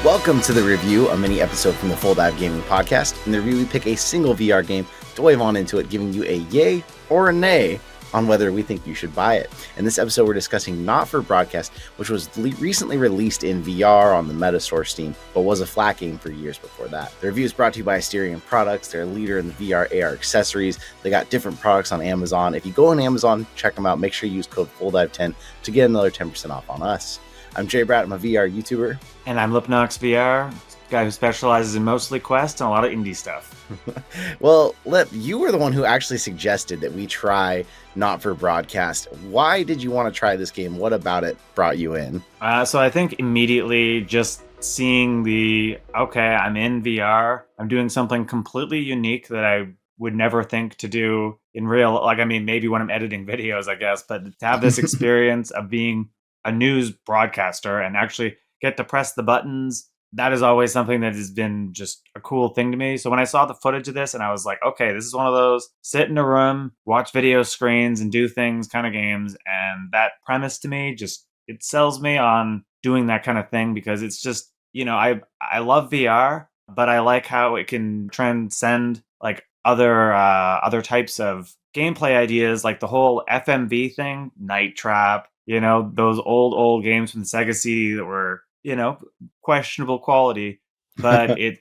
Welcome to the review, a mini episode from the Full Dive Gaming Podcast. In the review, we pick a single VR game, dive on into it, giving you a yay or a nay on whether we think you should buy it. In this episode, we're discussing Not For Broadcast, which was recently released in VR on the Metastore Steam, but was a flat game for years before that. The review is brought to you by Asterion Products. They're a leader in the VR AR accessories. They got different products on Amazon. If you go on Amazon, check them out. Make sure you use code FULLDIVE10 to get another 10% off on us. I'm Jay Bratt. I'm a VR YouTuber. And I'm Lipnox VR, guy who specializes in mostly Quest and a lot of indie stuff. Well, Lip, you were the one who actually suggested that we try Not For Broadcast. Why did you want to try this game? What about it brought you in? So I think immediately just seeing I'm in VR, I'm doing something completely unique that I would never think to do in real, maybe when I'm editing videos, I guess, but to have this experience of being a news broadcaster and actually get to press the buttons, that is always something that has been just a cool thing to me. So when I saw the footage of this and I was like, okay, this is one of those sit in a room, watch video screens and do things kind of games. And that premise to me it sells me on doing that kind of thing, because it's just, I love VR, but I like how it can transcend like other types of gameplay ideas, like the whole FMV thing, Night Trap, those old games from the Sega CD that were, questionable quality, but it,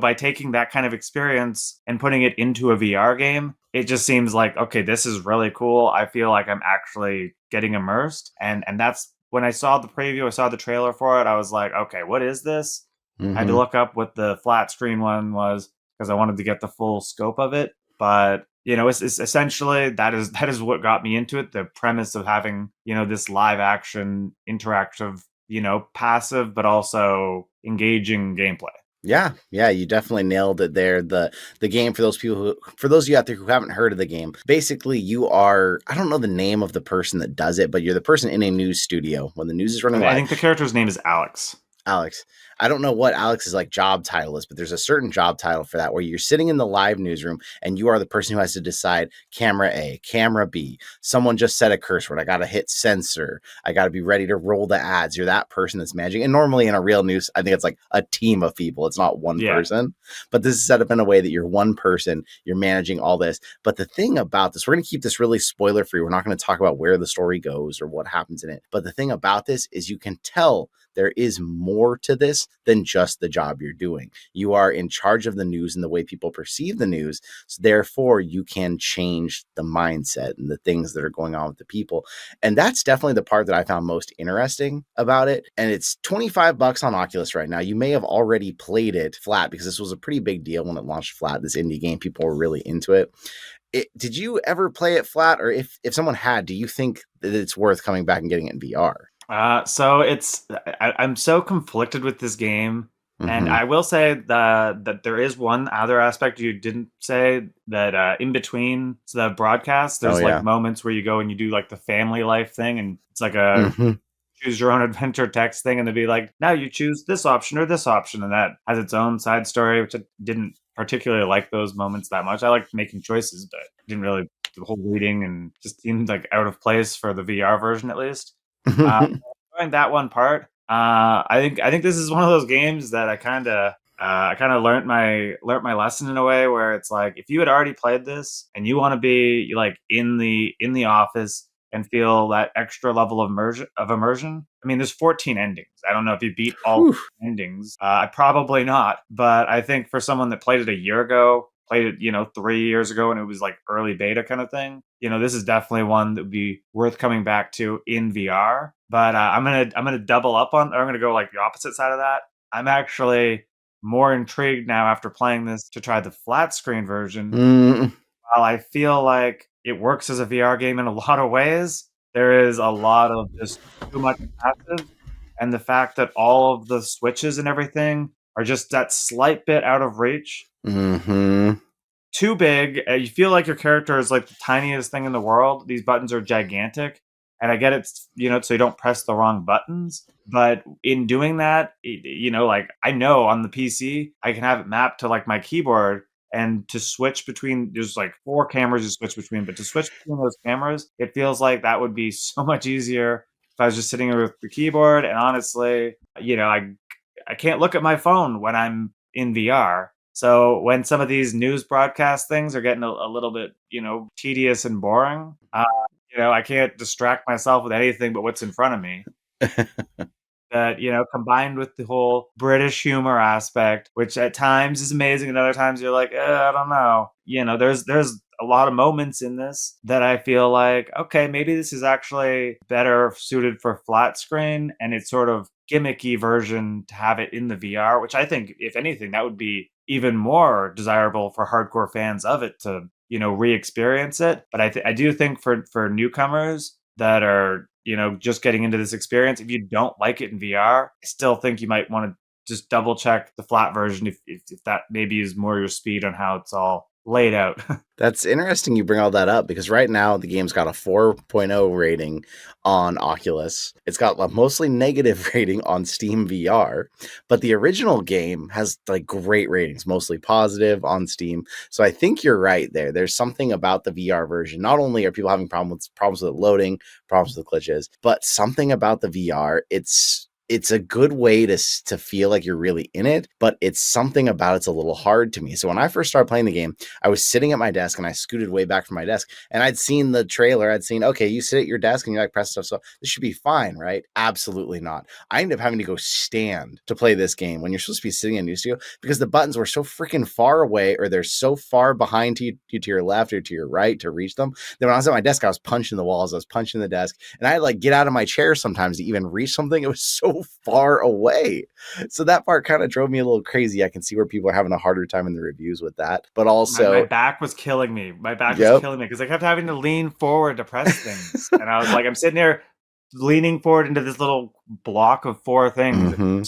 by taking that kind of experience and putting it into a VR game, it just seems like, okay, this is really cool. I feel like I'm actually getting immersed. And that's when I saw the preview, I saw the trailer for it. I was like, okay, what is this? I had to look up what the flat screen one was because I wanted to get the full scope of it. But it's essentially that is what got me into it. The premise of having, this live action, interactive, passive, but also engaging gameplay. Yeah, you definitely nailed it there. The game, for those of you out there who haven't heard of the game, basically you are, I don't know the name of the person that does it, but you're the person in a news studio when the news is running live. I think the character's name is Alex. I don't know what Alex's job title is, but there's a certain job title for that where you're sitting in the live newsroom and you are the person who has to decide camera A, camera B. Someone just said a curse word. I got to hit censor. I got to be ready to roll the ads. You're that person that's managing. And normally in a real news, I think it's like a team of people. It's not one person, but this is set up in a way that you're one person, you're managing all this. But the thing about this, we're going to keep this really spoiler free. We're not going to talk about where the story goes or what happens in it. But the thing about this is you can tell there is more to this than just the job you're doing. You are in charge of the news and the way people perceive the news. So therefore, you can change the mindset and the things that are going on with the people. And that's definitely the part that I found most interesting about it. And it's $25 on Oculus right now. You may have already played it flat because this was a pretty big deal when it launched flat, this indie game. People were really into it. Did you ever play it flat? Or if someone had, do you think that it's worth coming back and getting it in VR? So I'm so conflicted with this game. And I will say that there is one other aspect you didn't say, that in between the broadcast, there's moments where you go and you do like the family life thing, and it's like a choose your own adventure text thing, and they'd be like, now you choose this option or this option, and that has its own side story, which I didn't particularly like those moments that much. I liked making choices, but didn't really the whole reading, and just seemed like out of place for the VR version at least. During that one part, I think this is one of those games that I kind of learned my lesson in a way where it's like, if you had already played this and you want to be like in the office and feel that extra level of immersion. I mean, there's 14 endings. I don't know if you beat all endings. I probably not, but I think for someone that played it a year ago, played it, 3 years ago, and it was like early beta kind of thing. This is definitely one that would be worth coming back to in VR. But I'm gonna double up on, or I'm gonna go like the opposite side of that. I'm actually more intrigued now after playing this to try the flat screen version. While I feel like it works as a VR game in a lot of ways, there is a lot of just too much passive, and the fact that all of the switches and everything are just that slight bit out of reach. Too big. You feel like your character is like the tiniest thing in the world. These buttons are gigantic. And I get it, so you don't press the wrong buttons. But in doing that, like I know on the PC, I can have it mapped to like my keyboard, and to switch between, there's like 4 cameras you switch between, but to switch between those cameras, it feels like that would be so much easier if I was just sitting here with the keyboard. And honestly, I can't look at my phone when I'm in VR. So when some of these news broadcast things are getting a little bit, tedious and boring, I can't distract myself with anything but what's in front of me. That, combined with the whole British humor aspect, which at times is amazing, and other times you're like, I don't know. There's a lot of moments in this that I feel like, okay, maybe this is actually better suited for flat screen, and it's sort of gimmicky version to have it in the VR, which I think, if anything, that would be even more desirable for hardcore fans of it to, re-experience it. But I do think for newcomers that are, just getting into this experience, if you don't like it in VR, I still think you might want to just double check the flat version if that maybe is more your speed on how it's all laid out. That's interesting you bring all that up, because right now the game's got a 4.0 rating on Oculus. It's got a mostly negative rating on Steam VR, but the original game has like great ratings, mostly positive on Steam. So I think you're right there. There's something about the VR version. Not only are people having problems with loading, problems with glitches, but something about the VR, it's a good way to feel like you're really in it, but it's something about it's a little hard to me. So when I first started playing the game, I was sitting at my desk and I scooted way back from my desk, and I'd seen the trailer. I'd seen, okay, you sit at your desk and you like press stuff, so this should be fine, right? Absolutely not. I ended up having to go stand to play this game when you're supposed to be sitting in a new studio, because the buttons were so freaking far away, or they're so far behind you to your left or to your right to reach them. Then when I was at my desk, I was punching the walls, I was punching the desk, and I had to like get out of my chair sometimes to even reach something. It was so far away. So that part kind of drove me a little crazy. I can see where people are having a harder time in the reviews with that. But also, my back was killing me. My back was killing me because I kept having to lean forward to press things. And I was like, I'm sitting there leaning forward into this little block of 4 things. Mm-hmm.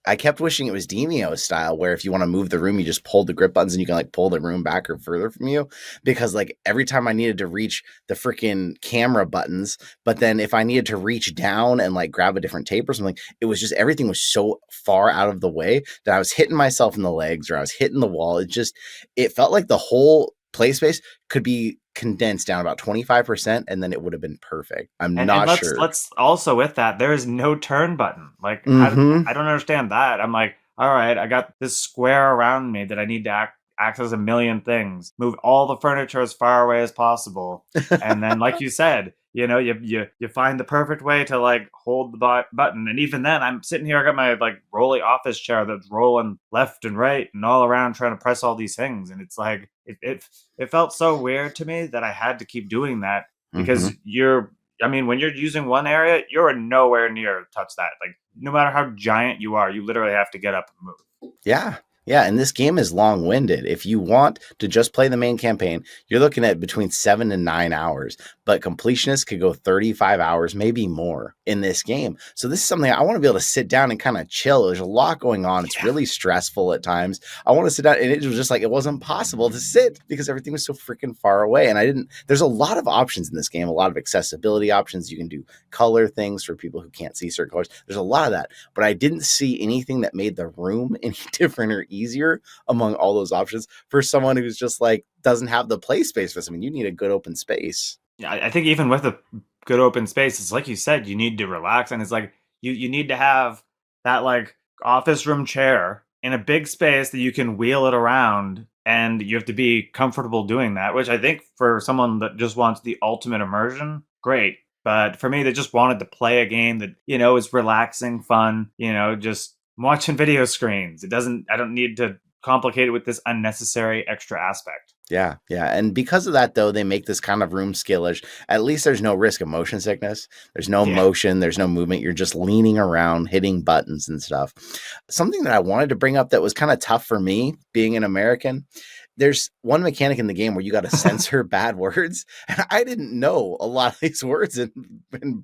I kept wishing it was Demio style, where if you want to move the room, you just pull the grip buttons and you can like pull the room back or further from you. Because like every time I needed to reach the freaking camera buttons, but then if I needed to reach down and like grab a different tape or something, it was just, everything was so far out of the way that I was hitting myself in the legs or I was hitting the wall. It felt like the whole play space could be condensed down about 25%, and then it would have been perfect. I'm not sure. Let's also, with that, there is no turn button. Like, I don't understand that. I'm like, all right, I got this square around me that I need to access a million things, move all the furniture as far away as possible, and then, like you said, you find the perfect way to like hold the button. And even then, I'm sitting here, I got my like rolly office chair that's rolling left and right and all around trying to press all these things, and it's like it felt so weird to me that I had to keep doing that, because when you're using one area, you're nowhere near touch that. Like, no matter how giant you are, you literally have to get up and move. Yeah, and this game is long-winded. If you want to just play the main campaign, you're looking at between 7 and 9 hours, but completionists could go 35 hours, maybe more, in this game. So this is something I want to be able to sit down and kind of chill. There's a lot going on. It's really stressful at times. I want to sit down, and it was just like, it wasn't possible to sit because everything was so freaking far away. And there's a lot of options in this game, a lot of accessibility options. You can do color things for people who can't see certain colors. There's a lot of that, but I didn't see anything that made the room any different or easier among all those options for someone who's just like doesn't have the play space for this. I mean, you need a good open space. Yeah, I think even with a good open space, it's like you said, you need to relax, and it's like you need to have that like office room chair in a big space that you can wheel it around, and you have to be comfortable doing that, which I think for someone that just wants the ultimate immersion, great. But for me, that just wanted to play a game that, is relaxing, fun, just watching video screens. I don't need to complicate it with this unnecessary extra aspect. Yeah. And because of that, though, they make this kind of room scale-ish. At least there's no risk of motion sickness. There's no motion. There's no movement. You're just leaning around, hitting buttons and stuff. Something that I wanted to bring up that was kind of tough for me, being an American, there's one mechanic in the game where you got to censor bad words. And I didn't know a lot of these words in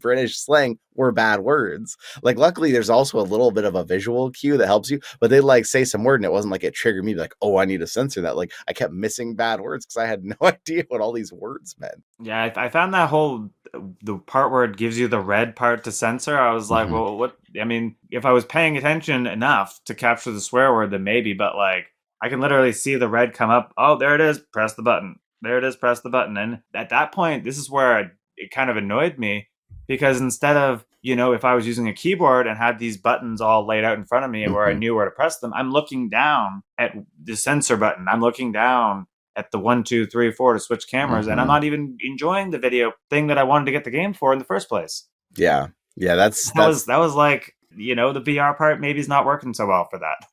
British slang were bad words. Like, luckily, there's also a little bit of a visual cue that helps you, but they like say some word and it wasn't like it triggered me like, oh, I need to censor that. Like, I kept missing bad words because I had no idea what all these words meant. Yeah, I found that the part where it gives you the red part to censor, I was like, well, what? I mean, if I was paying attention enough to capture the swear word, then maybe, but like, I can literally see the red come up. Oh, there it is. Press the button. There it is. Press the button. And at that point, this is where it kind of annoyed me, because instead of if I was using a keyboard and had these buttons all laid out in front of me where I Mhm. knew where to press them, I'm looking down at the sensor button. I'm looking down at the 1, 2, 3, 4 to switch cameras, and I'm Mhm. not even enjoying the video thing that I wanted to get the game for in the first place. Yeah. Yeah, That was that's that was like, the VR part maybe is not working so well for that.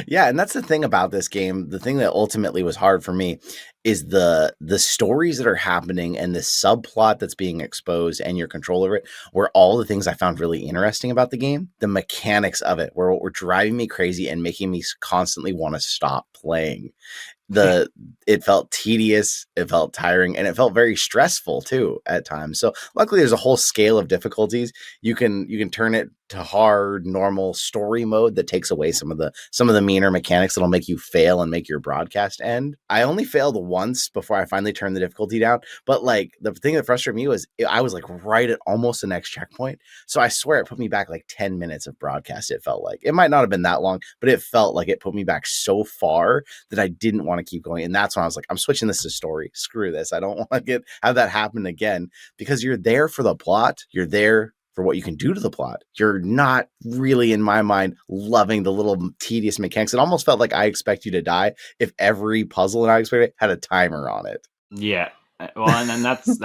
yeah, and that's the thing about this game. The thing that ultimately was hard for me is the stories that are happening and the subplot that's being exposed and your control over it were all the things I found really interesting about the game. The mechanics of it were driving me crazy and making me constantly want to stop playing. Yeah. It felt tedious, it felt tiring, and it felt very stressful too at times. So luckily there's a whole scale of difficulties. You can turn it to hard, normal, story mode that takes away some of the meaner mechanics that'll make you fail and make your broadcast end. I only failed once before I finally turned the difficulty down, but like the thing that frustrated me was I was like right at almost the next checkpoint. So I swear it put me back like 10 minutes of broadcast. It felt like it might not have been that long, but it felt like it put me back so far that I didn't want to keep going. And that's when I was like, I'm switching this to story. Screw this. I don't want to have that happen again, because you're there for the plot. You're there for what you can do to the plot. You're not really, in my mind, loving the little tedious mechanics. It almost felt like I Expect You to Die if every puzzle in I Expect It had a timer on it. Yeah. Well, and then that's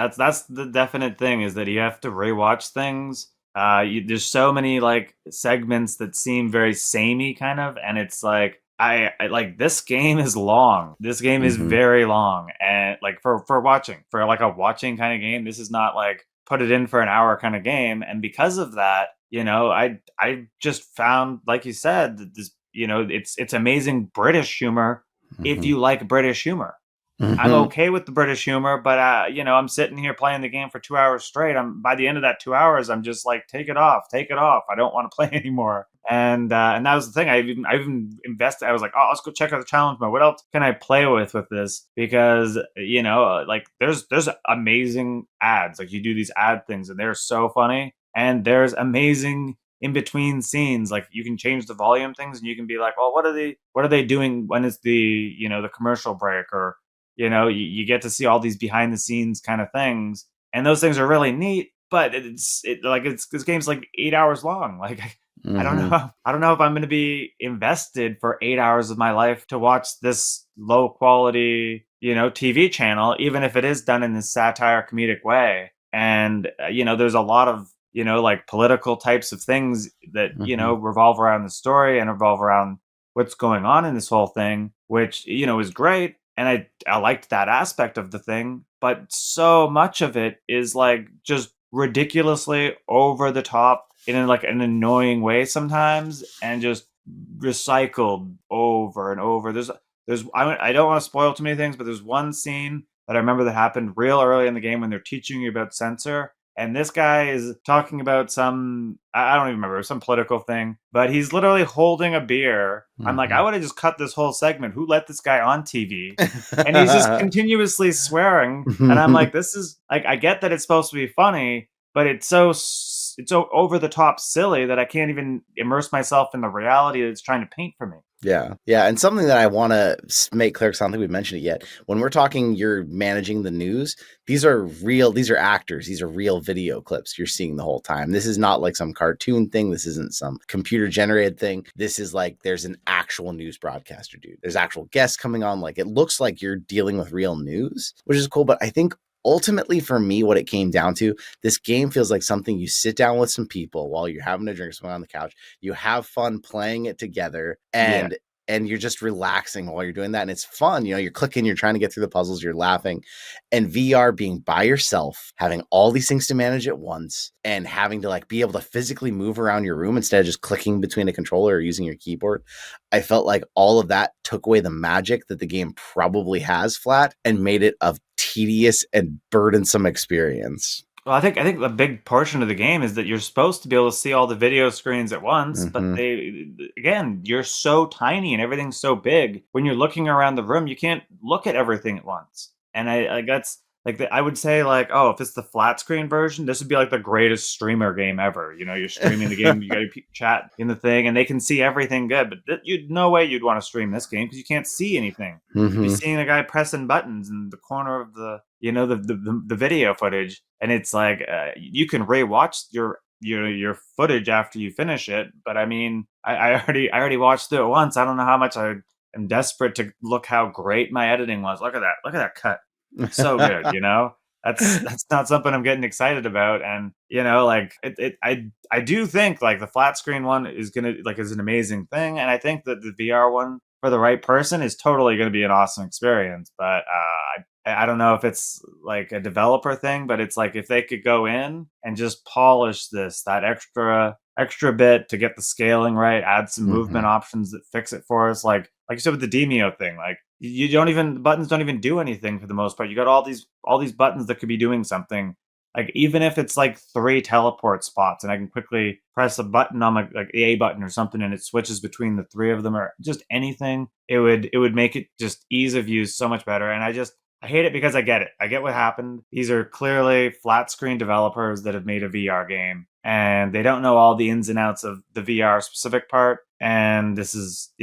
the definite thing, is that you have to rewatch things. There's so many like segments that seem very samey kind of, and it's like I like, this game is long. This game is Mm-hmm. very long, and like for watching, for like a watching kind of game, this is not like put it in for an hour kind of game. And because of that, I just found, like you said, that this, it's amazing British humor if Mm-hmm. you like British humor. I'm Mm-hmm. okay with the British humor, but I'm sitting here playing the game for 2 hours straight. I'm By the end of that 2 hours, I'm just like, take it off, take it off. I don't want to play anymore. And that was the thing. I even invested. I was like, oh, let's go check out the challenge mode. What else can I play with this? Because like there's amazing ads. Like, you do these ad things, and they're so funny. And there's amazing in between scenes. Like, you can change the volume things, and you can be like, well, what are they doing when it's the commercial break, or you get to see all these behind the scenes kind of things, and those things are really neat. But this game's like 8 hours long. Like, I don't Mm-hmm. know. I don't know if I'm going to be invested for 8 hours of my life to watch this low quality, TV channel, even if it is done in this satire comedic way. And there's a lot of like political types of things that Mm-hmm. revolve around the story and revolve around what's going on in this whole thing, which is great. And I liked that aspect of the thing, but so much of it is like just ridiculously over the top in like an annoying way sometimes, and just recycled over and over. I don't want to spoil too many things, but there's one scene that I remember that happened real early in the game when they're teaching you about censor, and this guy is talking about some, I don't even remember, some political thing, but he's literally holding a beer. I'm like, I Mm-hmm. would have just cut this whole segment. Who let this guy on TV? And he's just continuously swearing, and I'm like, this is like, I get that it's supposed to be funny, but it's so over the top silly that I can't even immerse myself in the reality that it's trying to paint for me. Yeah. Yeah. And something that I want to make clear, because I don't think we've mentioned it yet. When we're talking, you're managing the news, these are actors. These are real video clips you're seeing the whole time. This is not like some cartoon thing. This isn't some computer generated thing. This is like, there's an actual news broadcaster, dude. There's actual guests coming on. Like, it looks like you're dealing with real news, which is cool. But I think ultimately for me, what it came down to, this game feels like something you sit down with some people while you're having a drink or something on the couch. You have fun playing it together, Yeah. and you're just relaxing while you're doing that. And it's fun. You're clicking, you're trying to get through the puzzles, you're laughing. And VR, being by yourself, having all these things to manage at once, and having to like be able to physically move around your room instead of just clicking between a controller or using your keyboard. I felt like all of that took away the magic that the game probably has flat, and made it a tedious and burdensome experience. Well, I think a big portion of the game is that you're supposed to be able to see all the video screens at once, but Mm-hmm. again, you're so tiny and everything's so big. When you're looking around the room, you can't look at everything at once. And I that's like, I would say, like, oh, if it's the flat screen version, this would be like the greatest streamer game ever. You're streaming the game, you got to chat in the thing, and they can see everything good. But you'd no way you'd want to stream this game because you can't see anything. You'd be Mm-hmm. seeing a guy pressing buttons in the corner of the video footage, and it's like, you can rewatch your your footage after you finish it. But I mean, I already watched through it once. I don't know how much I am desperate to look how great my editing was. Look at that cut, so good. That's not something I'm getting excited about. And like I do think like the flat screen one is an amazing thing, and I think that the VR one for the right person is totally gonna be an awesome experience. But I don't know if it's like a developer thing, but it's like if they could go in and just polish that extra bit to get the scaling right, add some movement options that fix it for us, like you said with the Demio thing, like the buttons don't even do anything for the most part. You got all these buttons that could be doing something. Like even if it's like 3 teleport spots and I can quickly press a button on like the A button or something and it switches between the 3 of them or just anything, it would make it just ease of use so much better. And I hate it because I get it. I get what happened. These are clearly flat screen developers that have made a VR game and they don't know all the ins and outs of the VR specific part. And this is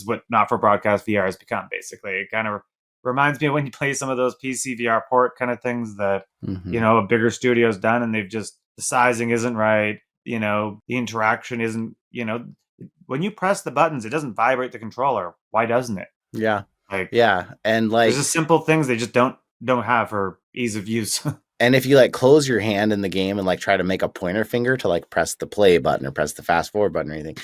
what not for broadcast VR has become basically. It kind of reminds me of when you play some of those PC VR port kind of things that, a bigger studio's done and they've just, the sizing isn't right. The interaction isn't, when you press the buttons, it doesn't vibrate the controller. Why doesn't it? Yeah. Like, yeah. And like, there's just simple things they just don't have for ease of use. And if you like close your hand in the game and like try to make a pointer finger to like press the play button or press the fast forward button or anything,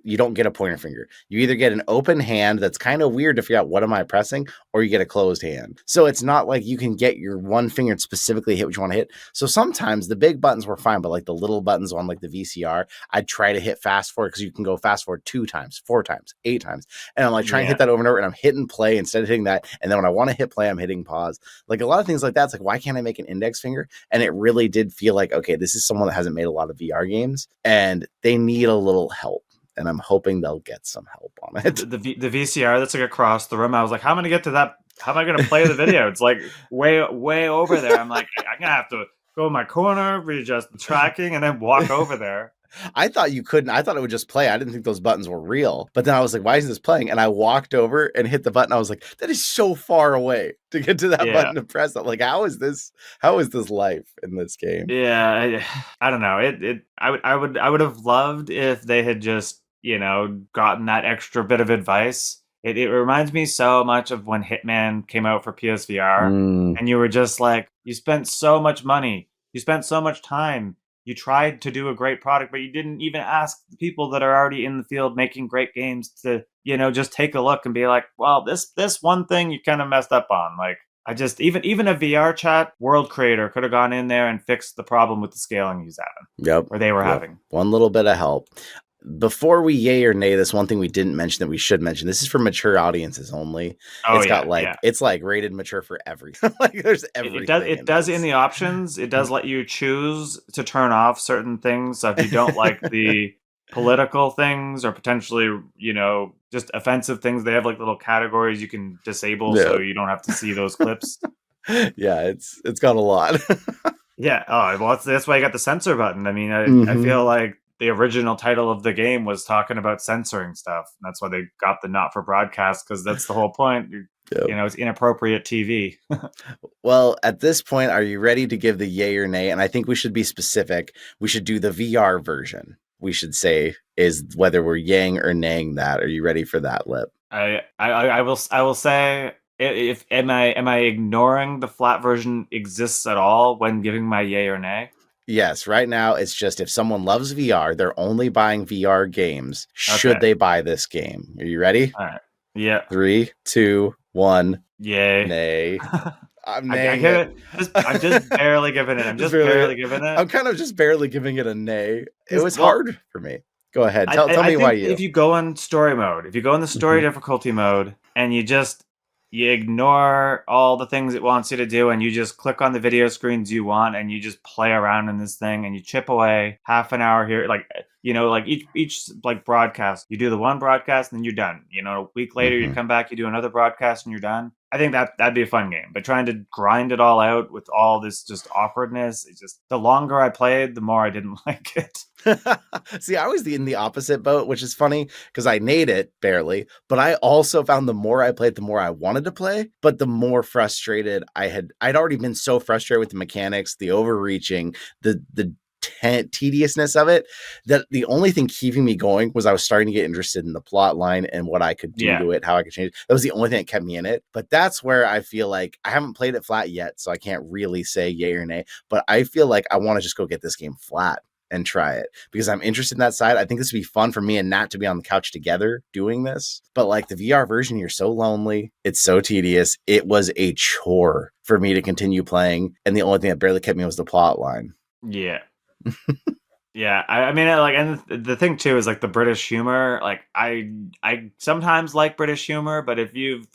you don't get a pointer finger. You either get an open hand that's kind of weird to figure out what am I pressing, or you get a closed hand. So it's not like you can get your one finger and specifically hit what you want to hit. So sometimes the big buttons were fine, but like the little buttons on like the VCR, I'd try to hit fast forward because you can go fast forward 2 times, 4 times, 8 times. And I'm like trying to hit that over and over and I'm hitting play instead of hitting that. And then when I want to hit play, I'm hitting pause. Like a lot of things like that. It's like, why can't I make an index finger? And it really did feel like, okay, this is someone that hasn't made a lot of VR games and they need a little help. And I'm hoping they'll get some help on it. The VCR that's like across the room, I was like, how am I going to get to that? How am I going to play the video? It's like way over there. I'm like, I'm going to have to go in my corner, readjust the tracking, and then walk over there. I thought you couldn't. I thought it would just play. I didn't think those buttons were real. But then I was like, why isn't this playing? And I walked over and hit the button. I was like, that is so far away to get to that button to press it. Like, how is this life in this game? Yeah, I don't know. I would have loved if they had just, gotten that extra bit of advice. It reminds me so much of when Hitman came out for PSVR and you were just like, you spent so much money, you spent so much time. You tried to do a great product, but you didn't even ask the people that are already in the field making great games to, just take a look and be like, well, this one thing you kind of messed up on. Like, I just, even a VR chat world creator could have gone in there and fixed the problem with the scaling he was having. Yep. Or they were having. One little bit of help. Before we yay or nay, this one thing we didn't mention that we should mention. This is for mature audiences only. It's got it's like rated mature for everything. Like there's everything. It does in the options. It does let you choose to turn off certain things. So if you don't like the political things or potentially, just offensive things, they have like little categories you can disable so you don't have to see those clips. Yeah, it's got a lot. Yeah. Oh, well, that's why you got the censor button. I mean, I feel like the original title of the game was talking about censoring stuff. That's why they got the not for broadcast, because that's the whole point. It's inappropriate TV. Well, at this point, are you ready to give the yay or nay? And I think we should be specific. We should do the VR version. We should say is whether we're yaying or naying that. Are you ready for that, Lip? I will say, if am I ignoring the flat version exists at all when giving my yay or nay? Yes, right now it's just if someone loves VR, they're only buying VR games. Should they buy this game? Are you ready? All right. Yeah. 3, 2, 1. Yay. Nay. I'm naying I'm just barely giving it. I'm just barely giving it. I'm kind of just barely giving it a nay. It was hard for me. Go ahead. Tell me why you. If you go in story mode, if you go in the story difficulty mode, and you ignore all the things it wants you to do and you just click on the video screens you want and you just play around in this thing and you chip away half an hour here, like each like broadcast, you do the one broadcast and then you're done. A week later you come back, you do another broadcast and you're done. I think that'd be a fun game. But trying to grind it all out with all this just awkwardness, it's just the longer I played, the more I didn't like it. See, I was in the opposite boat, which is funny because I nayed it barely, but I also found the more I played, the more I wanted to play, but the more frustrated I'd already been so frustrated with the mechanics, the overreaching, the tediousness of it, that the only thing keeping me going was I was starting to get interested in the plot line and what I could do to it, how I could change it. That was the only thing that kept me in it. But that's where I feel like I haven't played it flat yet, so I can't really say yay or nay. But I feel like I want to just go get this game flat and try it because I'm interested in that side. I think this would be fun for me and Nat to be on the couch together doing this. But like the VR version, you're so lonely. It's so tedious. It was a chore for me to continue playing. And the only thing that barely kept me was the plot line. Yeah. Yeah, I mean, like, and the thing too is like the British humor. Like, I sometimes like British humor, but if you've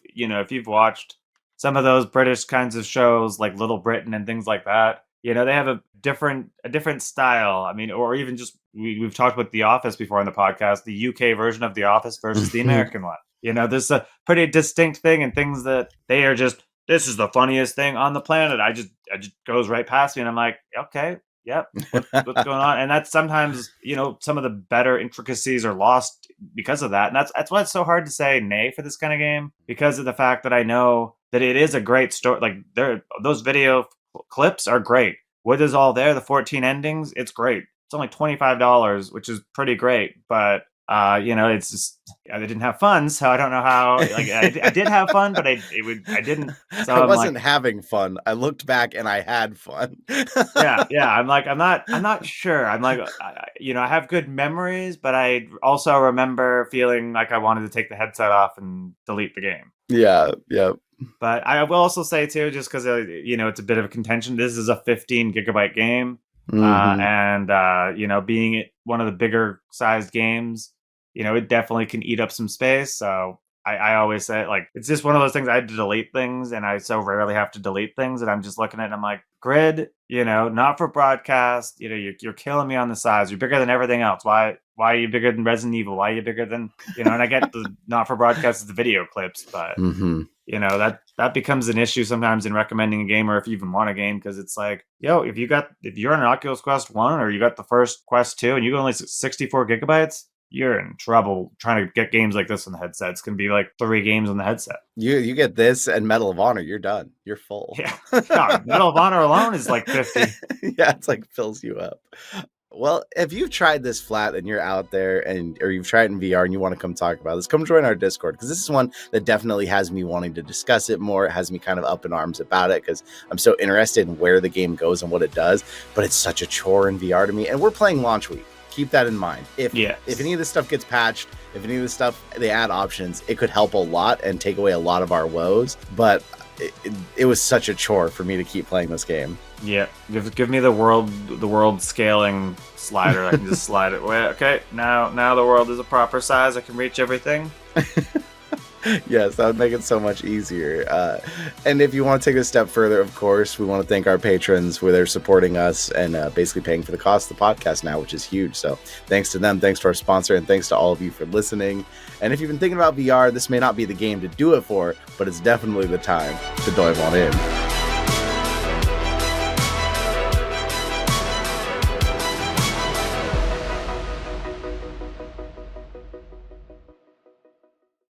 watched some of those British kinds of shows like Little Britain and things like that, they have a different style. I mean, or even just we've talked about The Office before in the podcast, the UK version of The Office versus the American one. There's a pretty distinct thing and things that they are just, this is the funniest thing on the planet. I just goes right past me, and I'm like, okay. Yep. What's going on? And that's sometimes, some of the better intricacies are lost because of that. And that's why it's so hard to say nay for this kind of game, because of the fact that I know that it is a great story. Like those video clips are great. What is all there? The 14 endings. It's great. It's only $25, which is pretty great. But it's just, I didn't have fun, so I don't know how. Like I did have fun, but I didn't. So I wasn't having fun. I looked back and I had fun. yeah. I'm not sure. I'm like, I have good memories, but I also remember feeling like I wanted to take the headset off and delete the game. Yeah. But I will also say too, just because it's a bit of a contention. This is a 15 gigabyte game, and being it one of the bigger sized games. It definitely can eat up some space. So I always say, like, it's just one of those things. I had to delete things, and I so rarely have to delete things that I'm just looking at it and I'm like, grid, not for broadcast. You're killing me on the size. You're bigger than everything else. Why are you bigger than Resident Evil? Why are you bigger than, and I get the not for broadcast is the video clips, but that becomes an issue sometimes in recommending a game, or if you even want a game, because it's like, if you're on an Oculus Quest 1 or you got the first Quest 2 and you only 64 gigabytes, you're in trouble trying to get games like this on the headset. It's going to be like 3 games on the headset. You get this and Medal of Honor, you're done. You're full. Yeah. Medal of Honor alone is like 50. Yeah, it's like fills you up. Well, if you've tried this flat and you're out there or you've tried it in VR and you want to come talk about this, come join our Discord, because this is one that definitely has me wanting to discuss it more. It has me kind of up in arms about it because I'm so interested in where the game goes and what it does, but it's such a chore in VR to me. And we're playing launch week. Keep that in mind. If any of this stuff gets patched, if any of this stuff, they add options, it could help a lot and take away a lot of our woes. But it was such a chore for me to keep playing this game. Yeah, give me the world scaling slider. I can just slide it away. Okay, now the world is a proper size. I can reach everything. Yes, that would make it so much easier. And if you want to take it a step further, of course, we want to thank our patrons where they're supporting us and basically paying for the cost of the podcast now, which is huge. So thanks to them, thanks to our sponsor, and thanks to all of you for listening. And if you've been thinking about VR, this may not be the game to do it for, but it's definitely the time to dive on in.